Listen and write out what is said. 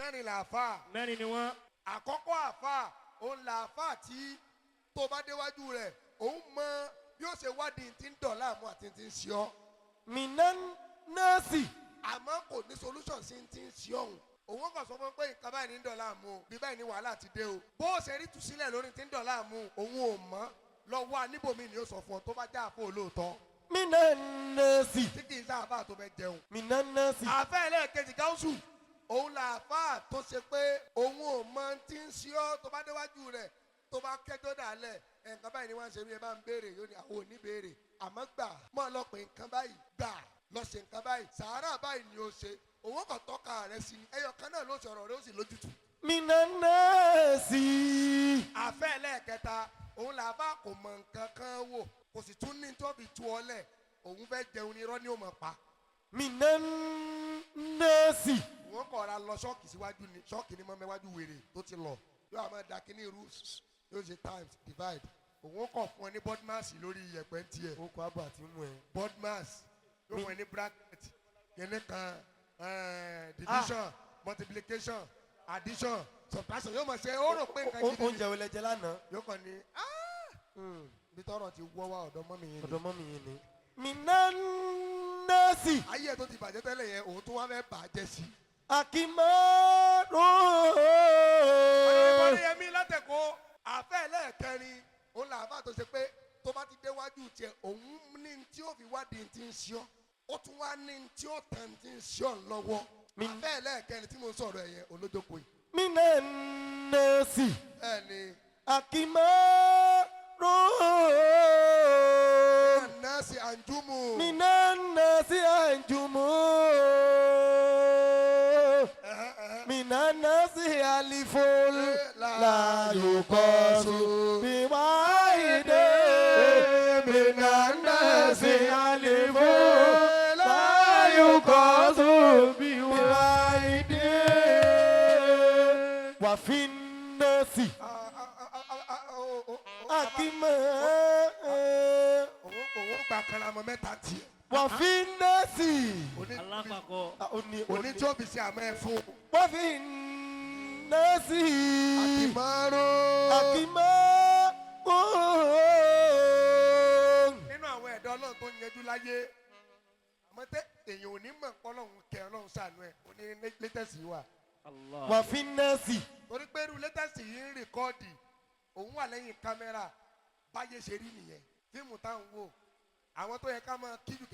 mẹ́rin làáfà. mẹ́rin ni wọ́n. àkọ́kọ́ àfà òun làáfà tí tó bá déwájú rẹ̀ òun mọ bí ó ṣe wádìí tí ń dọ̀là mú àti tí ń ṣe ọ́. minan nasi. àmọ́ kò ní solution sí tí ń ṣe ọ̀hún. òun kàn sọ fún pé nǹkan báyìí ní dọ̀là mú o bí báyìí ní wàhálà ti dé o. bó o ṣe rí tùsílẹ̀ lórí tí ń dọ̀là mú òun ò mọ̀ lọ́wọ́ níbòmí ni ó sọ fún ọ tó bá já àfọ olóòótọ́. minan nasi. tí kì í sá àfà tó fẹ́ jẹun. minan nasi. àfẹ́ ẹlẹ́ẹ̀kejì gáúsù òun là àfà tó ṣe pé òun ò mọ tí ń ṣe ọ́ tó bá déwájú rẹ̀ tó bá kẹ́jọ́ dàlẹ̀ nǹkan báyìí ni wọ́n ń ṣe bí ẹ bá ń béèrè yóò ní àwọn ò ní béèrè àmọ́ gbà mọ́ lọ pé nǹkan báyìí gbà lọ ṣe nǹkan báyìí sàárà báyìí ni ó ṣe òun kò tọ́ka rẹ̀ sí ni ẹyọ kan náà ló sọ̀rọ̀ rẹ̀ ó sì lójútùú. minan nasi. àfẹ́ ẹlẹ́ẹ̀kẹta òun là bá kò mọ nǹkan kan wò kò sì tún ní tó fi tu ọ lẹ̀ òun fẹ́ jẹun ní irọ́ ní òmò pa. minan nasi. wọ́n kọ̀ ra lọ ṣọ́ọ̀kì síwájú ni ṣọ́ọ̀kì ni mọ́ mẹ́wájú wèrè tó ti lọ yóò àmọ́ da kínní irú yóò ṣe times divide òun kọ̀ fún ọ ní bodmas lórí iyẹ̀pẹ̀ tiẹ̀. ó kọ abọ́ àti mú ẹ. bodmas yóò fún ẹ ní bracket kínní kan division multiplication addition subtraction yóò mọ̀ ṣe ó rò pé nǹkan gidi. oúnjẹ wo lẹ jẹ lánàá. yóò kàn ní bí tọrọ ti wọ́ wá ọ̀dọ̀ mọ́mì yẹn ni. ọ̀dọ̀ mọ́mì yẹn ni. minan nasi. ayé ẹ̀ tó ti bàjẹ́ tẹ́lẹ̀ yẹn òun tó wá fẹ́ bàjẹ́ sí. akimaro. ọ̀rẹ́ yẹmí látẹ̀kọ́ àfẹ́ ẹlẹ́ẹ̀kẹrin òun là àfà tó ṣe pé tó bá ti déwájú tiẹ̀ òun ní tí ó fi wádìí ti ń ṣe ọ́ ó tún wá ní tí ó tàn ti ń ṣe ọ́ lọ́wọ́ àfẹ́ ẹlẹ́ẹ̀kẹrin tí mo sọ̀rọ̀ ẹ̀yẹn olójókòó yìí. minan nasi. ẹ ní. akimaro. minan nasi anjumu. minan nasi anjumu. minan nasi alifol la yukosu biwaide. minan nasi alifol la yukosu biwaide. wafin nasi akima. òun gba karamọ mẹ́ta tiẹ̀. wafin nasi. alápapọ̀. òní tí ó fi ṣe àmọ́ ẹ fún. wafin nasi. akimaro. akimaro. nínú àwọn ẹ̀dá ọlọ́run tó ń yẹjú láyé àmọ́ tẹ́ èèyàn ò ní mọ̀ pé ọlọ́run kẹ ọlọ́run ṣàánú ẹ̀ ó ní létẹ̀sì wà. wafin nasi. torí pé irú létẹ̀sì yìí ń rìkọ́ọ̀dì òun wà lẹ́yìn kámẹ́rà báyé ṣe rí nìyẹn fíìmù táwọn wò àwọn tó yẹ ká máa kíjù